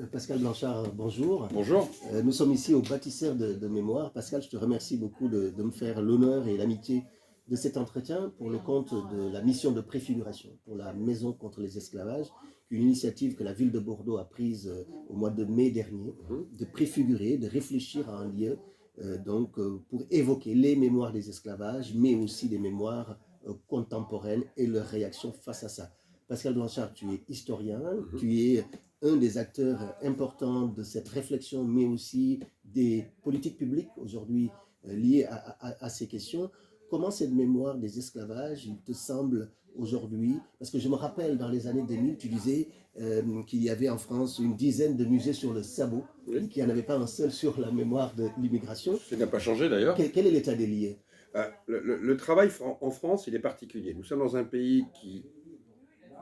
Pascal Blanchard, bonjour. Bonjour. Nous sommes ici au bâtisseur de mémoire. Pascal, je te remercie beaucoup de me faire l'honneur et l'amitié de cet entretien pour le compte de la mission de préfiguration pour la Maison contre les esclavages, une initiative que la ville de Bordeaux a prise au mois de mai dernier, de préfigurer, de réfléchir à un lieu pour évoquer les mémoires des esclavages, mais aussi des mémoires contemporaines et leurs réactions face à ça. Pascal Blanchard, tu es historien, tu es un des acteurs importants de cette réflexion, mais aussi des politiques publiques aujourd'hui liées à ces questions. Comment cette mémoire des esclavages, il te semble aujourd'hui, parce que je me rappelle dans les années 2000, tu disais qu'il y avait en France une dizaine de musées sur le sabot, Oui. qu'il n'y en avait pas un seul sur la mémoire de l'immigration. Ça n'a pas changé d'ailleurs. Quel est l'état des lieux? Le travail en France, il est particulier. Nous sommes dans un pays qui,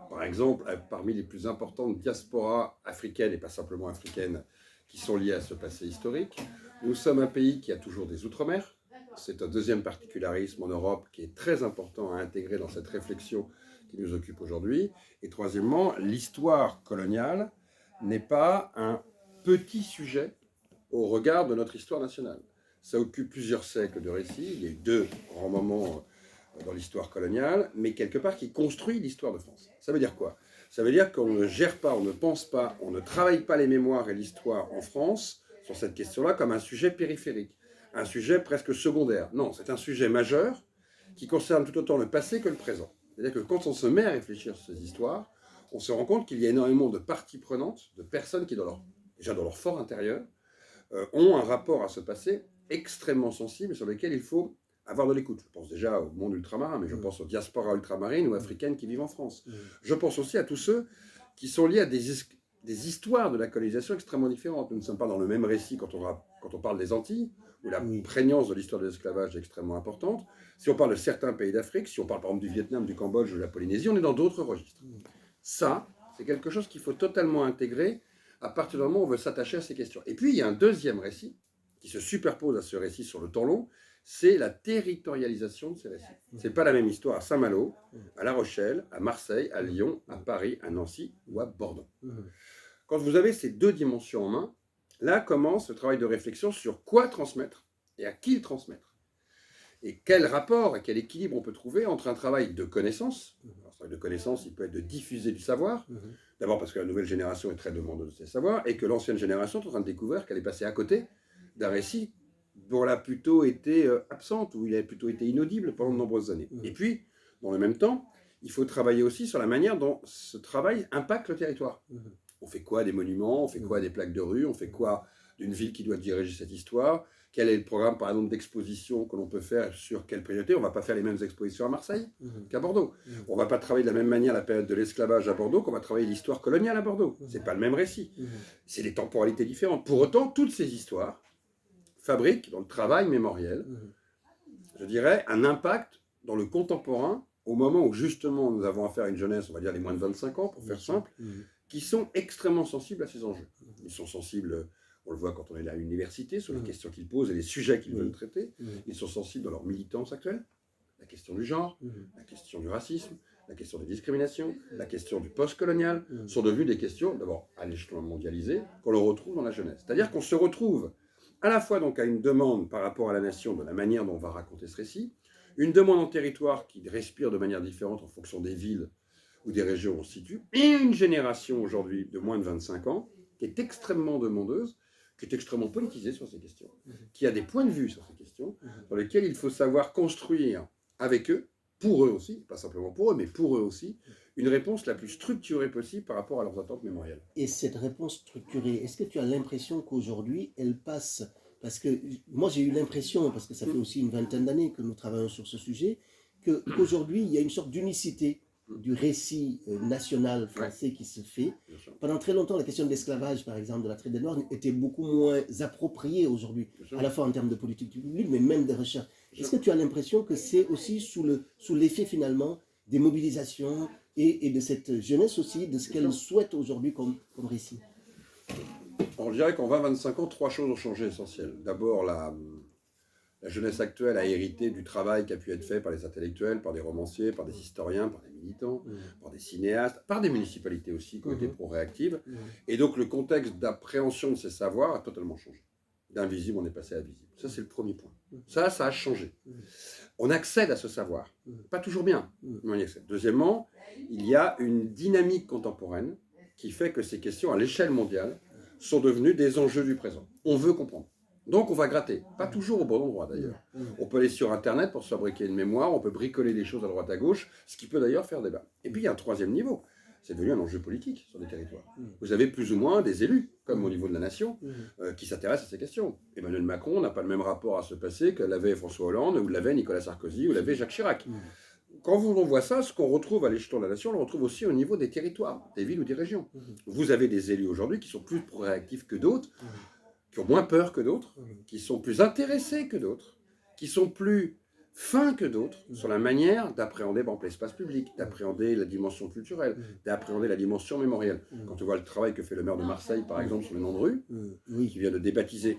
par exemple, a parmi les plus importantes diasporas africaines, et pas simplement africaines, qui sont liées à ce passé historique. Nous sommes un pays qui a toujours des outre-mer. C'est un deuxième particularisme en Europe qui est très important à intégrer dans cette réflexion qui nous occupe aujourd'hui. Et troisièmement, l'histoire coloniale n'est pas un petit sujet au regard de notre histoire nationale. Ça occupe plusieurs siècles de récits. Il y a eu deux grands moments dans l'histoire coloniale, mais quelque part qui construit l'histoire de France. Ça veut dire quoi? Ça veut dire qu'on ne gère pas, on ne pense pas, on ne travaille pas les mémoires et l'histoire en France sur cette question-là comme un sujet périphérique, un sujet presque secondaire. Non, c'est un sujet majeur qui concerne tout autant le passé que le présent. C'est-à-dire que quand on se met à réfléchir sur ces histoires, on se rend compte qu'il y a énormément de parties prenantes, de personnes qui, déjà dans leur fort intérieur, ont un rapport à ce passé extrêmement sensible sur lequel il faut avoir de l'écoute. Je pense déjà au monde ultramarin, mais je pense aux diasporas ultramarines ou africaines qui vivent en France. Je pense aussi à tous ceux qui sont liés à des histoires de la colonisation extrêmement différentes. Nous ne sommes pas dans le même récit quand on parle des Antilles, où la prégnance de l'histoire de l'esclavage est extrêmement importante. Si on parle de certains pays d'Afrique, si on parle par exemple du Vietnam, du Cambodge ou de la Polynésie, on est dans d'autres registres. Ça, c'est quelque chose qu'il faut totalement intégrer à partir du moment où on veut s'attacher à ces questions. Et puis, il y a un deuxième récit qui se superpose à ce récit sur le temps long, c'est la territorialisation de ces récits. Ce n'est pas la même histoire à Saint-Malo, à La Rochelle, à Marseille, à Lyon, à Paris, à Nancy ou à Bordeaux. Quand vous avez ces deux dimensions en main, là commence le travail de réflexion sur quoi transmettre et à qui le transmettre. Et quel rapport et quel équilibre on peut trouver entre un travail de connaissance. Un travail de connaissance, il peut être de diffuser du savoir, d'abord parce que la nouvelle génération est très demandeuse de ces savoirs, et que l'ancienne génération est en train de découvrir qu'elle est passée à côté d'un récit dont elle a plutôt été absente, ou il a plutôt été inaudible pendant de nombreuses années. Et puis, dans le même temps, il faut travailler aussi sur la manière dont ce travail impacte le territoire. On fait quoi des monuments, on fait quoi des plaques de rue, on fait quoi d'une ville qui doit diriger cette histoire, quel est le programme, par exemple, d'exposition que l'on peut faire sur quelle priorité. On ne va pas faire les mêmes expositions à Marseille qu'à Bordeaux. On ne va pas travailler de la même manière la période de l'esclavage à Bordeaux qu'on va travailler l'histoire coloniale à Bordeaux. Ce n'est pas le même récit. C'est des temporalités différentes. Pour autant, toutes ces histoires fabriquent, dans le travail mémoriel, je dirais, un impact dans le contemporain, au moment où justement nous avons affaire à une jeunesse, on va dire les moins de 25 ans, pour faire simple, qui sont extrêmement sensibles à ces enjeux. Ils sont sensibles, on le voit quand on est à l'université, sur les questions qu'ils posent et les sujets qu'ils veulent traiter. Ils sont sensibles dans leur militance actuelle, la question du genre, la question du racisme, la question des discriminations, la question du post-colonial, sont devenues des questions, d'abord à l'échelon mondialisé, qu'on le retrouve dans la jeunesse. C'est-à-dire qu'on se retrouve à la fois donc à une demande par rapport à la nation de la manière dont on va raconter ce récit, une demande en territoire qui respire de manière différente en fonction des villes ou des régions où on se situe, et une génération aujourd'hui de moins de 25 ans qui est extrêmement demandeuse, qui est extrêmement politisée sur ces questions, qui a des points de vue sur ces questions, dans lesquels il faut savoir construire avec eux, pour eux aussi, pas simplement pour eux, mais pour eux aussi, une réponse la plus structurée possible par rapport à leurs attentes mémorielles. Et cette réponse structurée, est-ce que tu as l'impression qu'aujourd'hui, elle passe, parce que moi j'ai eu l'impression, parce que ça fait aussi une vingtaine d'années que nous travaillons sur ce sujet, qu'aujourd'hui il y a une sorte d'unicité du récit national français qui se fait. Pendant très longtemps, la question de l'esclavage, par exemple, de la traite des Noirs, était beaucoup moins appropriée aujourd'hui, à la fois en termes de politique publique, mais même de recherche. Est-ce que tu as l'impression que c'est aussi sous l'effet finalement des mobilisations et de cette jeunesse aussi, de ce qu'elle souhaite aujourd'hui comme récit? On dirait qu'en 20-25 ans, trois choses ont changé essentielles. D'abord, la la jeunesse actuelle a hérité du travail qui a pu être fait par les intellectuels, par des romanciers, par des historiens, par des militants, par des cinéastes, par des municipalités aussi qui ont été pro-réactives. Et donc le contexte d'appréhension de ces savoirs a totalement changé. D'invisible, on est passé à visible. Ça, c'est le premier point. Ça a changé. On accède à ce savoir. Pas toujours bien, mais on y accède. Deuxièmement, il y a une dynamique contemporaine qui fait que ces questions, à l'échelle mondiale, sont devenues des enjeux du présent. On veut comprendre. Donc on va gratter. Pas toujours au bon endroit d'ailleurs. On peut aller sur Internet pour se fabriquer une mémoire, on peut bricoler des choses à droite à gauche, ce qui peut d'ailleurs faire débat. Et puis il y a un troisième niveau. C'est devenu un enjeu politique sur les territoires. Vous avez plus ou moins des élus, comme au niveau de la nation, qui s'intéressent à ces questions. Emmanuel Macron n'a pas le même rapport à ce passé que l'avait François Hollande, ou l'avait Nicolas Sarkozy, ou l'avait Jacques Chirac. Quand on voit ça, ce qu'on retrouve à l'échelon de la nation, on le retrouve aussi au niveau des territoires, des villes ou des régions. Vous avez des élus aujourd'hui qui sont plus réactifs que d'autres, qui ont moins peur que d'autres, qui sont plus intéressés que d'autres, qui sont plus fins que d'autres sur la manière d'appréhender l'espace public, d'appréhender la dimension culturelle, d'appréhender la dimension mémorielle. Quand on voit le travail que fait le maire de Marseille, par exemple, sur les noms de rue, qui vient de débaptiser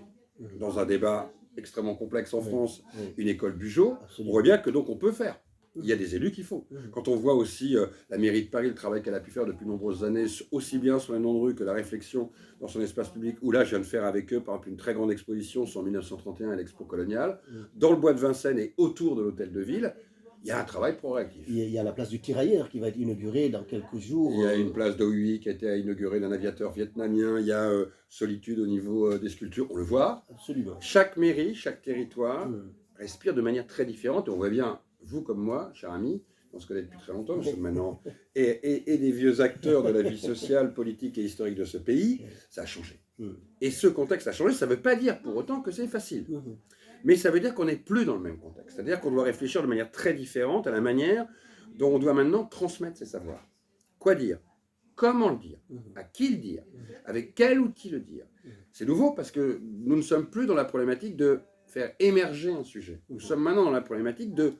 dans un débat extrêmement complexe en France une école Bugeaud, on voit bien que donc on peut faire. Il y a des élus qu'il faut. Quand on voit aussi la mairie de Paris, le travail qu'elle a pu faire depuis de nombreuses années, aussi bien sur les noms de rue que la réflexion dans son espace public, où là je viens de faire avec eux par exemple une très grande exposition sur 1931 et l'expo coloniale, dans le bois de Vincennes et autour de l'hôtel de ville, il y a un travail proactif. Il y a la place du Tirailleur qui va être inaugurée dans quelques jours. Il y a une place d'Oui qui a été inaugurée d'un aviateur vietnamien, il y a Solitude au niveau des sculptures, on le voit. Absolument. Chaque mairie, chaque territoire respire de manière très différente et on voit bien, vous comme moi, cher ami, on se connaît depuis très longtemps, nous sommes maintenant et des vieux acteurs de la vie sociale, politique et historique de ce pays, ça a changé. Et ce contexte a changé, ça ne veut pas dire pour autant que c'est facile. Mais ça veut dire qu'on n'est plus dans le même contexte. C'est-à-dire qu'on doit réfléchir de manière très différente à la manière dont on doit maintenant transmettre ces savoirs. Quoi dire? Comment le dire? À qui le dire? Avec quel outil le dire? C'est nouveau parce que nous ne sommes plus dans la problématique de faire émerger un sujet. Nous sommes maintenant dans la problématique de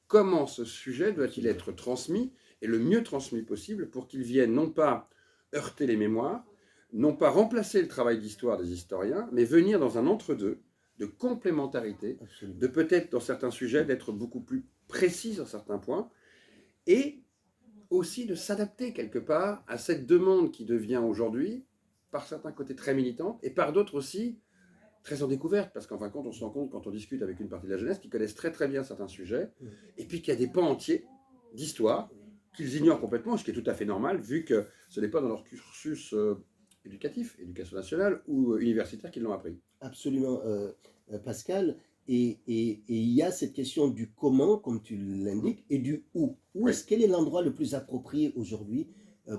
comment ce sujet doit-il être transmis et le mieux transmis possible pour qu'il vienne non pas heurter les mémoires, non pas remplacer le travail d'histoire des historiens, mais venir dans un entre-deux de complémentarité, de peut-être dans certains sujets d'être beaucoup plus précis sur certains points et aussi de s'adapter quelque part à cette demande qui devient aujourd'hui par certains côtés très militante et par d'autres aussi très en découverte, parce qu'en fin de compte, on se rend compte quand on discute avec une partie de la jeunesse qui connaissent très très bien certains sujets, et puis qu'il y a des pans entiers d'histoire qu'ils ignorent complètement, ce qui est tout à fait normal, vu que ce n'est pas dans leur cursus éducatif, éducation nationale ou universitaire qu'ils l'ont appris. Absolument, Pascal. Et il y a cette question du comment, comme tu l'indiques, et du où. Quel est l'endroit le plus approprié aujourd'hui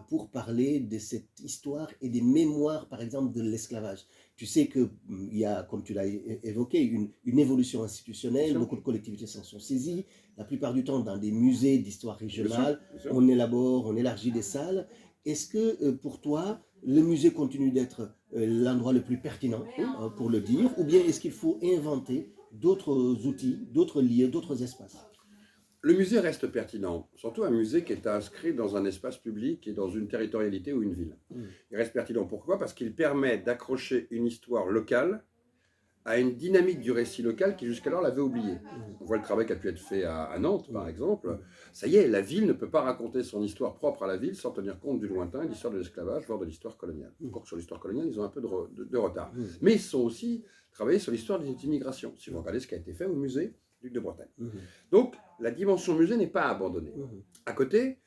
pour parler de cette histoire et des mémoires, par exemple, de l'esclavage? Tu sais qu'il y a, comme tu l'as évoqué, une évolution institutionnelle, beaucoup de collectivités s'en sont saisies, la plupart du temps dans des musées d'histoire régionale, bien sûr. On élabore, on élargit des salles. Est-ce que pour toi, le musée continue d'être l'endroit le plus pertinent pour le dire, ou bien est-ce qu'il faut inventer d'autres outils, d'autres lieux, d'autres espaces? Le musée reste pertinent, surtout un musée qui est inscrit dans un espace public et dans une territorialité ou une ville. Il reste pertinent, pourquoi? Parce qu'il permet d'accrocher une histoire locale à une dynamique du récit local qui jusqu'alors l'avait oublié. On voit le travail qui a pu être fait à Nantes, par exemple. Ça y est, la ville ne peut pas raconter son histoire propre à la ville sans tenir compte du lointain, de l'histoire de l'esclavage, voire de l'histoire coloniale. Encore que sur l'histoire coloniale, ils ont un peu de retard. Mais ils sont aussi travaillés sur l'histoire des immigrations, si vous regardez ce qui a été fait au musée Duc de Bretagne. Donc, la dimension musée n'est pas abandonnée. À côté,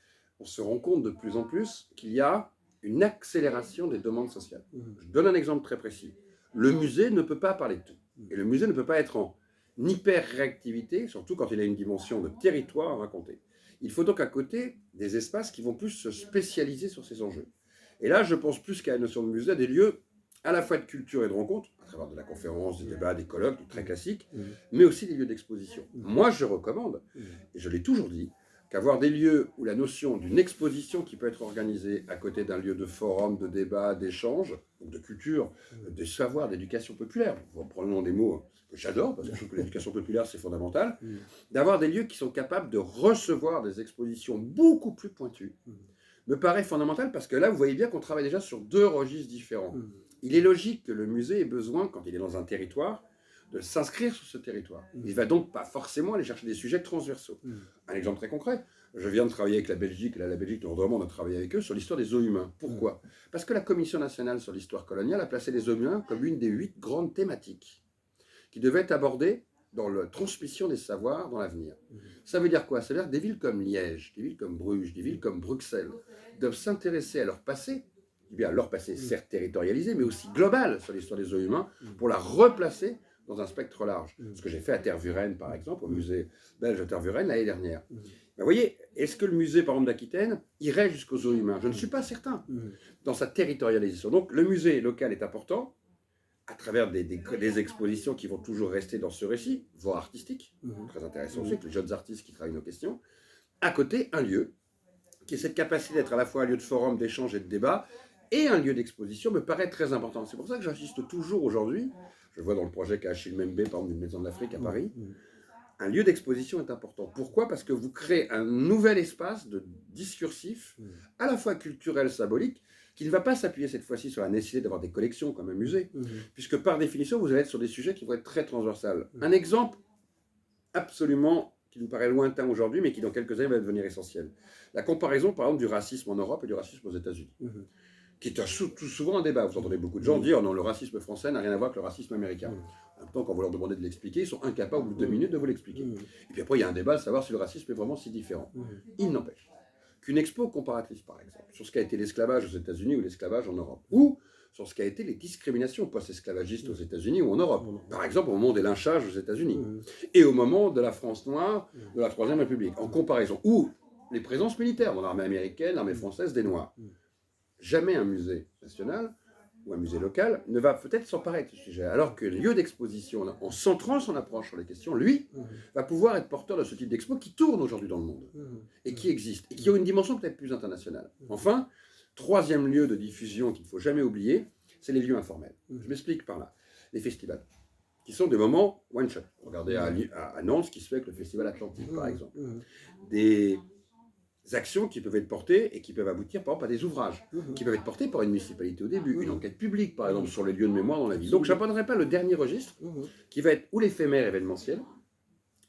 on se rend compte de plus en plus qu'il y a une accélération des demandes sociales. Je donne un exemple très précis. Le musée ne peut pas parler de tout. Et le musée ne peut pas être en hyper-réactivité, surtout quand il a une dimension de territoire à raconter. Il faut donc à côté des espaces qui vont plus se spécialiser sur ces enjeux. Et là, je pense plus qu'à la notion de musée, à des lieux à la fois de culture et de rencontre, à travers de la conférence, des débats, des colloques, du très classique, mais aussi des lieux d'exposition. Moi, je recommande, et je l'ai toujours dit, qu'avoir des lieux où la notion d'une exposition qui peut être organisée à côté d'un lieu de forum, de débat, d'échange, de culture, de savoir, d'éducation populaire, prenons des mots que j'adore, parce que je trouve que l'éducation populaire, c'est fondamental, d'avoir des lieux qui sont capables de recevoir des expositions beaucoup plus pointues, me paraît fondamental, parce que là, vous voyez bien qu'on travaille déjà sur deux registres différents. Il est logique que le musée ait besoin, quand il est dans un territoire, de s'inscrire sur ce territoire. Il ne va donc pas forcément aller chercher des sujets transversaux. Un exemple très concret, je viens de travailler avec la Belgique, la Belgique, nous on a travaillé avec eux sur l'histoire des eaux humains. Pourquoi? Parce que la Commission nationale sur l'histoire coloniale a placé les eaux humains comme une des 8 grandes thématiques qui devaient être abordées dans la transmission des savoirs dans l'avenir. Ça veut dire quoi? Ça veut dire que des villes comme Liège, des villes comme Bruges, des villes comme Bruxelles doivent s'intéresser à leur passé, eh bien leur passé certes territorialisé, mais aussi global sur l'histoire des eaux humains, pour la replacer dans un spectre large. Ce que j'ai fait à Tervuren, par exemple, au musée belge de Tervuren l'année dernière. Vous voyez, est-ce que le musée, par exemple, d'Aquitaine, irait jusqu'aux eaux humains? Je ne suis pas certain, dans sa territorialisation. Donc le musée local est important, à travers des expositions qui vont toujours rester dans ce récit, voire artistiques, très intéressant aussi, avec les jeunes artistes qui travaillent nos questions. À côté, un lieu, qui a cette capacité d'être à la fois un lieu de forum, d'échange et de débat, et un lieu d'exposition me paraît très important. C'est pour ça que j'insiste toujours aujourd'hui, je vois dans le projet qu'a Achille Membe, par exemple, d'une maison de l'Afrique à Paris, un lieu d'exposition est important. Pourquoi? Parce que vous créez un nouvel espace de discursif, à la fois culturel, symbolique, qui ne va pas s'appuyer cette fois-ci sur la nécessité d'avoir des collections comme un musée, puisque par définition, vous allez être sur des sujets qui vont être très transversales. Un exemple absolument qui nous paraît lointain aujourd'hui, mais qui dans quelques années va devenir essentiel. La comparaison, par exemple, du racisme en Europe et du racisme aux États-Unis, qui est tout souvent un débat. Vous entendez beaucoup de gens dire non, le racisme français n'a rien à voir avec le racisme américain. En même temps, quand vous leur demandez de l'expliquer, ils sont incapables au bout de 2 minutes de vous l'expliquer. Et puis après, il y a un débat de savoir si le racisme est vraiment si différent. Il n'empêche qu'une expo comparatrice, par exemple, sur ce qu'a été l'esclavage aux États-Unis ou l'esclavage en Europe, ou sur ce qu'a été les discriminations post-esclavagistes aux États-Unis ou en Europe, par exemple au moment des lynchages aux États-Unis, et au moment de la France noire de la Troisième République, en comparaison, ou les présences militaires dans l'armée américaine, l'armée française des Noirs. Jamais un musée national ou un musée local ne va peut-être s'emparer de ce sujet, alors que le lieu d'exposition, en centrant son approche sur les questions, lui, va pouvoir être porteur de ce type d'expo qui tourne aujourd'hui dans le monde, et qui existe, et qui a une dimension peut-être plus internationale. Enfin, troisième lieu de diffusion qu'il ne faut jamais oublier, c'est les lieux informels. Je m'explique par là. Les festivals, qui sont des moments one-shot. Regardez à Nantes ce qui se fait avec le Festival Atlantique, par exemple. Des actions qui peuvent être portées et qui peuvent aboutir, par exemple, à des ouvrages, qui peuvent être portés par une municipalité au début, une enquête publique, par exemple, sur les lieux de mémoire dans la ville. Donc, je n'abandonnerai pas le dernier registre, qui va être ou l'éphémère événementiel,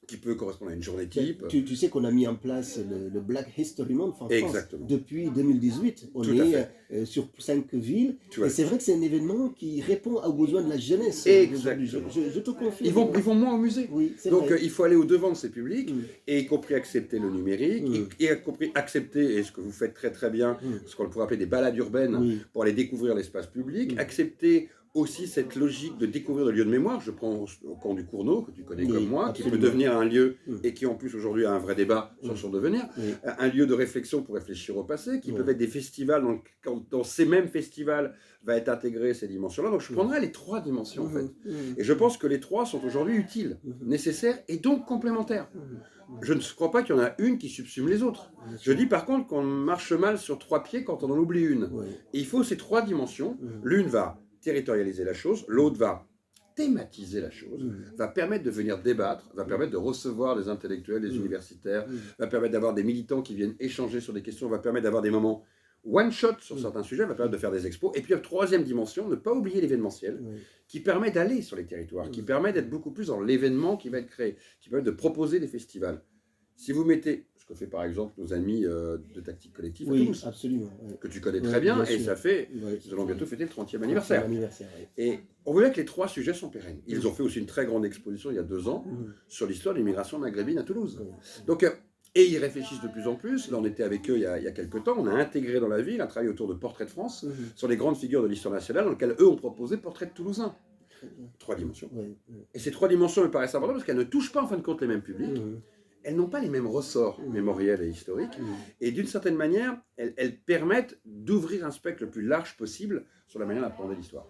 qui peut correspondre à une journée type. Tu sais qu'on a mis en place le Black History Month en France depuis 2018. On est sur 5 villes. Et c'est vrai que c'est un événement qui répond aux besoins de la jeunesse. Exactement. Je te confirme. Ils vont moins au musée. Oui, donc il faut aller au-devant de ces publics, et y compris accepter le numérique, et y compris accepter, et ce que vous faites très très bien, ce qu'on pourrait appeler des balades urbaines, pour aller découvrir l'espace public, accepter aussi cette logique de découvrir le lieu de mémoire. Je prends au camp du Cournot, que tu connais comme moi, absolument, qui peut devenir un lieu, et qui en plus aujourd'hui a un vrai débat sur son devenir, un lieu de réflexion pour réfléchir au passé, qui peuvent être des festivals, dans ces mêmes festivals va être intégré ces dimensions-là. Donc je prendrai les 3 dimensions en fait. Et je pense que les 3 sont aujourd'hui utiles, nécessaires et donc complémentaires. Je ne crois pas qu'il y en a une qui subsume les autres. Je dis par contre qu'on marche mal sur 3 pieds quand on en oublie une. Et il faut ces 3 dimensions. L'une va territorialiser la chose, l'autre va thématiser la chose, va permettre de venir débattre, va permettre de recevoir des intellectuels, des universitaires, va permettre d'avoir des militants qui viennent échanger sur des questions, va permettre d'avoir des moments one-shot sur certains sujets, va permettre de faire des expos. Et puis, la 3e dimension, ne pas oublier l'événementiel, qui permet d'aller sur les territoires, qui permet d'être beaucoup plus dans l'événement qui va être créé, qui permet de proposer des festivals. Si vous mettez, ce que fait par exemple nos amis de Tactique Collective à Toulouse, absolument, que tu connais très bien, et ça fait, nous allons bientôt fêter le 30e anniversaire. Et on voit que les 3 sujets sont pérennes. Ils ont fait aussi une très grande exposition il y a 2 ans sur l'histoire de l'immigration maghrébine à Toulouse. Donc, et ils réfléchissent de plus en plus. Là, on était avec eux il y a quelques temps. On a intégré dans la ville un travail autour de Portraits de France, sur les grandes figures de l'histoire nationale, dans lequel eux ont proposé Portraits de Toulousains. 3 dimensions. Et ces 3 dimensions me paraissent importantes parce qu'elles ne touchent pas en fin de compte les mêmes publics. Elles n'ont pas les mêmes ressorts mémoriels et historiques. Et d'une certaine manière, elles permettent d'ouvrir un spectre le plus large possible sur la manière d'apprendre l'histoire.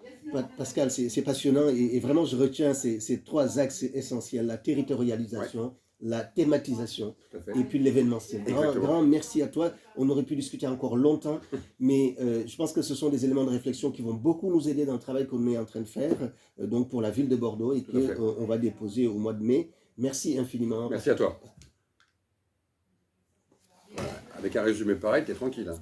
Pascal, c'est passionnant. Et vraiment, je retiens ces 3 axes essentiels. La territorialisation, la thématisation et puis l'événementiel. Grand merci à toi. On aurait pu discuter encore longtemps, mais je pense que ce sont des éléments de réflexion qui vont beaucoup nous aider dans le travail qu'on est en train de faire donc pour la ville de Bordeaux et qu'on va déposer au mois de mai. Merci infiniment. Merci à toi. Voilà. Avec un résumé pareil, tu es tranquille. Hein.